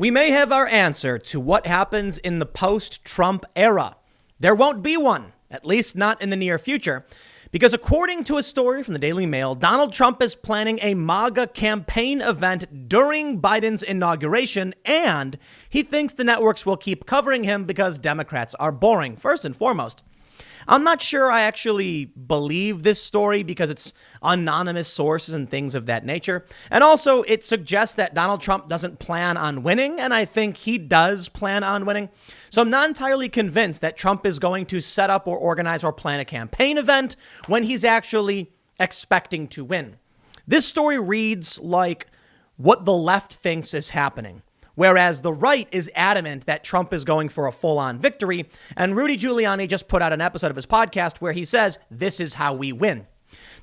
We may have our answer to what happens in the post-Trump era. There won't be one, at least not in the near future, because according to a story from the Daily Mail, Donald Trump is planning a MAGA campaign event during Biden's inauguration, and he thinks the networks will keep covering him because Democrats are boring, first and foremost. I'm not sure I actually believe this story because it's anonymous sources and things of that nature. And also, it suggests that Donald Trump doesn't plan on winning, and I think he does plan on winning. So I'm not entirely convinced that Trump is going to set up or organize or plan a campaign event when he's actually expecting to win. This story reads like what the left thinks is happening, whereas the right is adamant that Trump is going for a full-on victory. And Rudy Giuliani just put out an episode of his podcast where he says, this is how we win.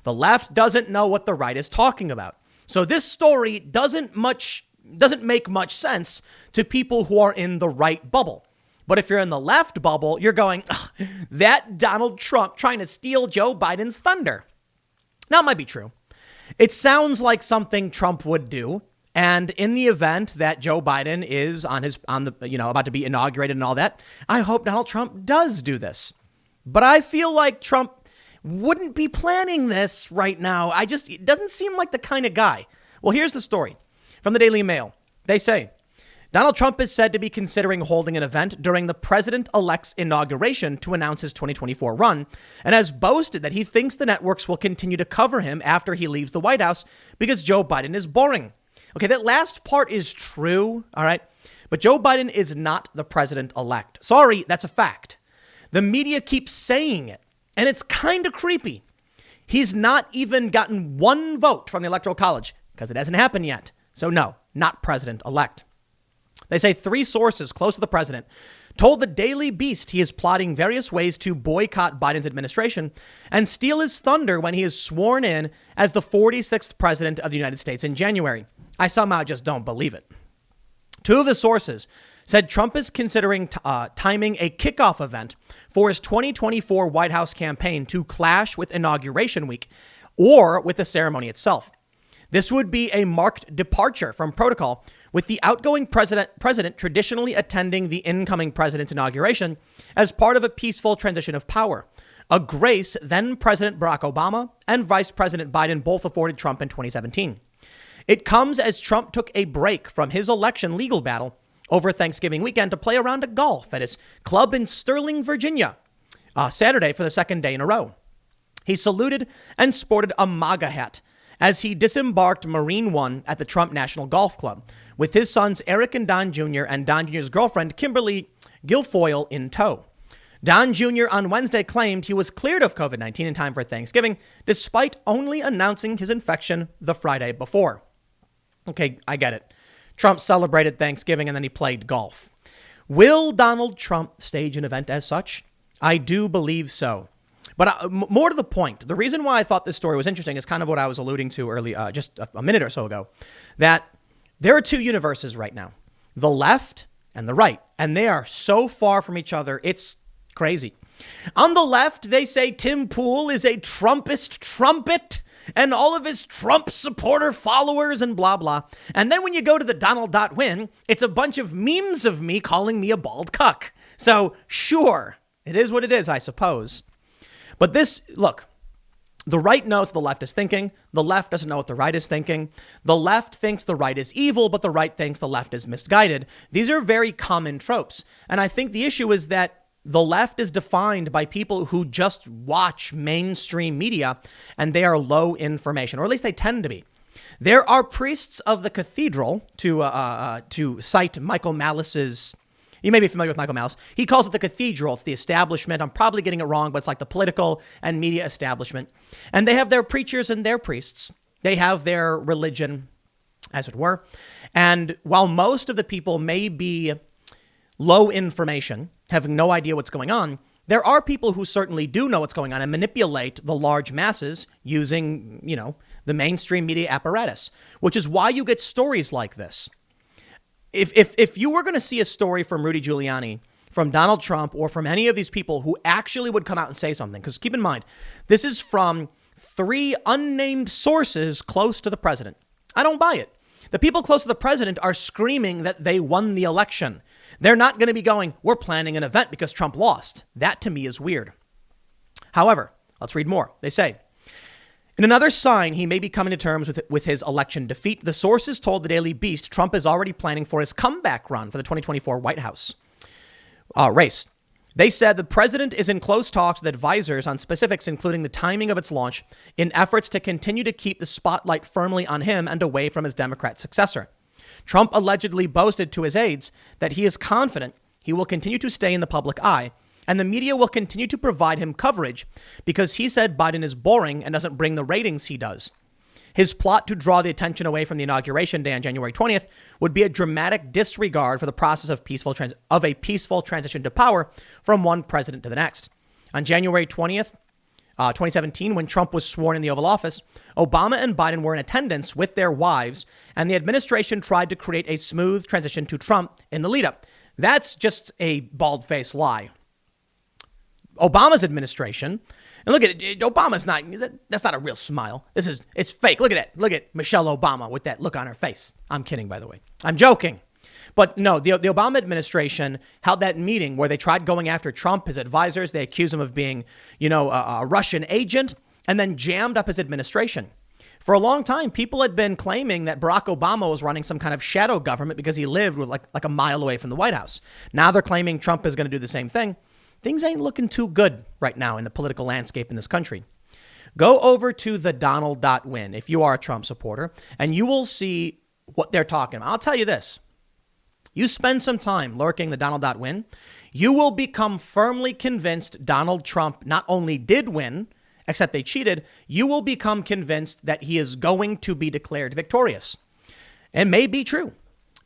The left doesn't know what the right is talking about. So this story doesn't make much sense to people who are in the right bubble. But if you're in the left bubble, you're going, that Donald Trump trying to steal Joe Biden's thunder. Now, it might be true. It sounds like something Trump would do. And in the event that Joe Biden is about to be inaugurated and all that, I hope Donald Trump does do this. But I feel like Trump wouldn't be planning this right now. It doesn't seem like the kind of guy. Well, here's the story from the Daily Mail. They say Donald Trump is said to be considering holding an event during the president-elect's inauguration to announce his 2024 run, and has boasted that he thinks the networks will continue to cover him after he leaves the White House because Joe Biden is boring. Okay, that last part is true, all right? But Joe Biden is not the president-elect. Sorry, that's a fact. The media keeps saying it, and it's kind of creepy. He's not even gotten one vote from the Electoral College because it hasn't happened yet. So no, not president-elect. They say 3 sources close to the president told the Daily Beast he is plotting various ways to boycott Biden's administration and steal his thunder when he is sworn in as the 46th president of the United States in January. I somehow just don't believe it. 2 of the sources said Trump is considering timing a kickoff event for his 2024 White House campaign to clash with Inauguration Week or with the ceremony itself. This would be a marked departure from protocol, with the outgoing president traditionally attending the incoming president's inauguration as part of a peaceful transition of power, a grace then President Barack Obama and Vice President Biden both afforded Trump in 2017. It comes as Trump took a break from his election legal battle over Thanksgiving weekend to play a round of golf at his club in Sterling, Virginia, Saturday for the second day in a row. He saluted and sported a MAGA hat as he disembarked Marine One at the Trump National Golf Club with his sons Eric and Don Jr. and Don Jr.'s girlfriend Kimberly Guilfoyle in tow. Don Jr. on Wednesday claimed he was cleared of COVID-19 in time for Thanksgiving, despite only announcing his infection the Friday before. Okay, I get it. Trump celebrated Thanksgiving and then he played golf. Will Donald Trump stage an event as such? I do believe so. But more to the point, the reason why I thought this story was interesting is kind of what I was alluding to earlier, just a minute or so ago, that there are 2 universes right now, the left and the right, and they are so far from each other. It's crazy. On the left, they say Tim Pool is a Trumpist trumpet and all of his Trump supporter followers and blah, blah. And then when you go to the Donald.win, it's a bunch of memes of me calling me a bald cuck. So sure, it is what it is, I suppose. But look, the right knows what the left is thinking. The left doesn't know what the right is thinking. The left thinks the right is evil, but the right thinks the left is misguided. These are very common tropes. And I think the issue is that the left is defined by people who just watch mainstream media and they are low information, or at least they tend to be. There are priests of the cathedral, to cite Michael Malice's. You may be familiar with Michael Malice. He calls it the cathedral. It's the establishment. I'm probably getting it wrong, but it's like the political and media establishment. And they have their preachers and their priests. They have their religion, as it were. And while most of the people may be low information, having no idea what's going on, there are people who certainly do know what's going on and manipulate the large masses using, the mainstream media apparatus, which is why you get stories like this. If you were going to see a story from Rudy Giuliani, from Donald Trump, or from any of these people who actually would come out and say something, because keep in mind, this is from 3 unnamed sources close to the president. I don't buy it. The people close to the president are screaming that they won the election. They're not going to be going, we're planning an event because Trump lost. That to me is weird. However, let's read more. They say, in another sign he may be coming to terms with his election defeat, the sources told the Daily Beast Trump is already planning for his comeback run for the 2024 White House race. They said the president is in close talks with advisors on specifics, including the timing of its launch, in efforts to continue to keep the spotlight firmly on him and away from his Democrat successor. Trump allegedly boasted to his aides that he is confident he will continue to stay in the public eye, and the media will continue to provide him coverage because he said Biden is boring and doesn't bring the ratings he does. His plot to draw the attention away from the inauguration day on January 20th would be a dramatic disregard for the process of a peaceful transition to power from one president to the next. On January 20th, 2017, when Trump was sworn in the Oval Office, Obama and Biden were in attendance with their wives, and the administration tried to create a smooth transition to Trump in the lead up. That's just a bald-faced lie. Obama's administration, and look at it, Obama's not, that's not a real smile. It's fake. Look at that. Look at Michelle Obama with that look on her face. I'm kidding, by the way. I'm joking. But no, the Obama administration held that meeting where they tried going after Trump, his advisors. They accused him of being, a Russian agent, and then jammed up his administration. For a long time, people had been claiming that Barack Obama was running some kind of shadow government because he lived with like a mile away from the White House. Now they're claiming Trump is going to do the same thing. Things ain't looking too good right now in the political landscape in this country. Go over to the Donald.win if you are a Trump supporter, and you will see what they're talking about. I'll tell you this. You spend some time lurking the Donald.win, you will become firmly convinced Donald Trump not only did win, except they cheated, you will become convinced that he is going to be declared victorious. It may be true.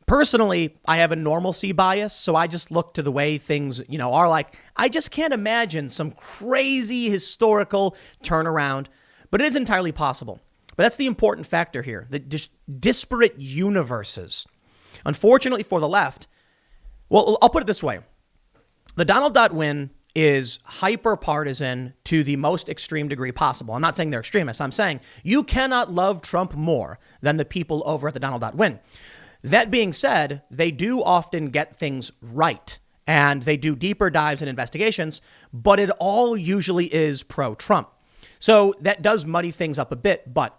Personally, I have a normalcy bias, so I just look to the way things, are like. I just can't imagine some crazy historical turnaround, but it is entirely possible. But that's the important factor here, the disparate universes. Unfortunately for the left, well, I'll put it this way. The Donald.win is hyper-partisan to the most extreme degree possible. I'm not saying they're extremists. I'm saying you cannot love Trump more than the people over at the Donald.win. That being said, they do often get things right, and they do deeper dives and investigations, but it all usually is pro-Trump. So that does muddy things up a bit. But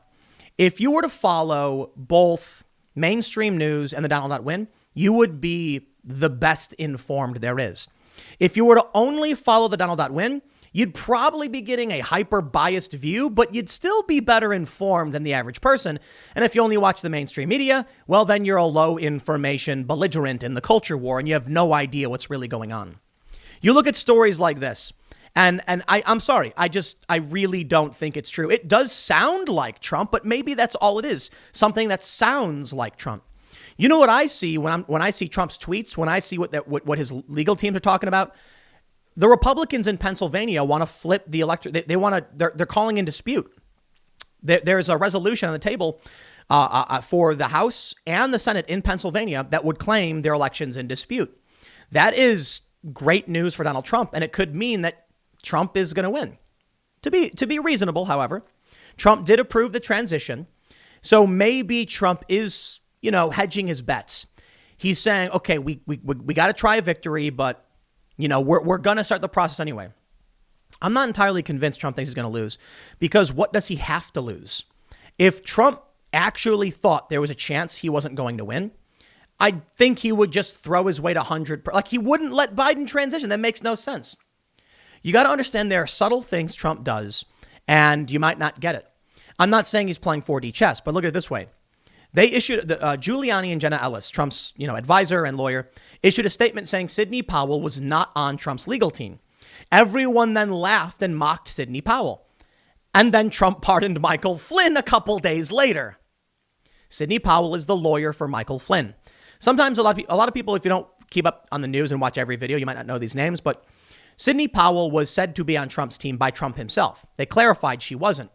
if you were to follow both mainstream news and the Donald.win, you would be the best informed there is. If you were to only follow the Donald.win, you'd probably be getting a hyper-biased view, but you'd still be better informed than the average person. And if you only watch the mainstream media, well, then you're a low-information belligerent in the culture war, and you have no idea what's really going on. You look at stories like this, and I'm sorry, I really don't think it's true. It does sound like Trump, but maybe that's all it is, something that sounds like Trump. You know what I see when I see Trump's tweets, when I see what his legal teams are talking about? The Republicans in Pennsylvania want to flip the electorate. They're calling in dispute. There's a resolution on the table for the House and the Senate in Pennsylvania that would claim their elections in dispute. That is great news for Donald Trump, and it could mean that Trump is going to win. To be reasonable, however, Trump did approve the transition, so maybe Trump is hedging his bets. He's saying, okay, we got to try a victory, but we're going to start the process anyway. I'm not entirely convinced Trump thinks he's going to lose, because what does he have to lose? If Trump actually thought there was a chance he wasn't going to win, I think he would just throw his weight 100. Like, he wouldn't let Biden transition. That makes no sense. You got to understand there are subtle things Trump does, and you might not get it. I'm not saying he's playing 4D chess, but look at it this way. They issued Giuliani and Jenna Ellis, Trump's advisor and lawyer, issued a statement saying Sidney Powell was not on Trump's legal team. Everyone then laughed and mocked Sidney Powell. And then Trump pardoned Michael Flynn a couple days later. Sidney Powell is the lawyer for Michael Flynn. Sometimes a lot of people, if you don't keep up on the news and watch every video, you might not know these names, but Sidney Powell was said to be on Trump's team by Trump himself. They clarified she wasn't.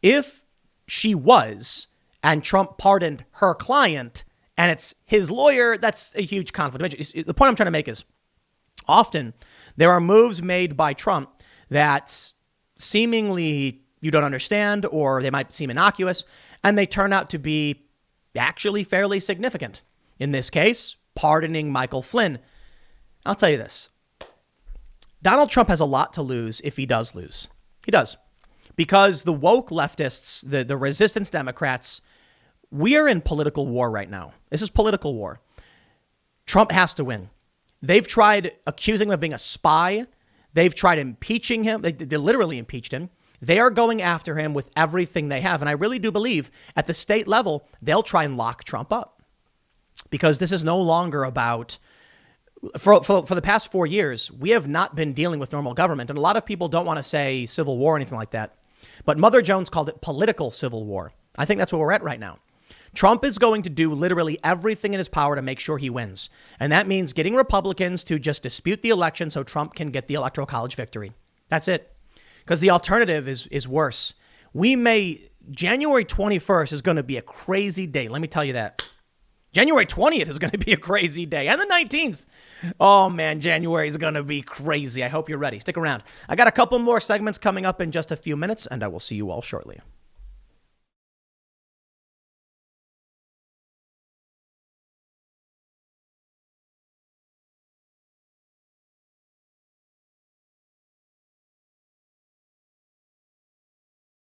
If she was, and Trump pardoned her client, and it's his lawyer, that's a huge conflict of interest. The point I'm trying to make is often there are moves made by Trump that seemingly you don't understand, or they might seem innocuous, and they turn out to be actually fairly significant. In this case, pardoning Michael Flynn. I'll tell you this. Donald Trump has a lot to lose if he does lose. He does. Because the woke leftists, the resistance Democrats, we are in political war right now. This is political war. Trump has to win. They've tried accusing him of being a spy. They've tried impeaching him. They literally impeached him. They are going after him with everything they have. And I really do believe at the state level, they'll try and lock Trump up. Because this is no longer about, for the past 4 years, we have not been dealing with normal government. And a lot of people don't want to say civil war or anything like that. But Mother Jones called it political civil war. I think that's where we're at right now. Trump is going to do literally everything in his power to make sure he wins. And that means getting Republicans to just dispute the election so Trump can get the Electoral College victory. That's it. Because the alternative is worse. January 21st is going to be a crazy day. Let me tell you that. January 20th is going to be a crazy day. And the 19th. Oh, man, January is going to be crazy. I hope you're ready. Stick around. I got a couple more segments coming up in just a few minutes, and I will see you all shortly.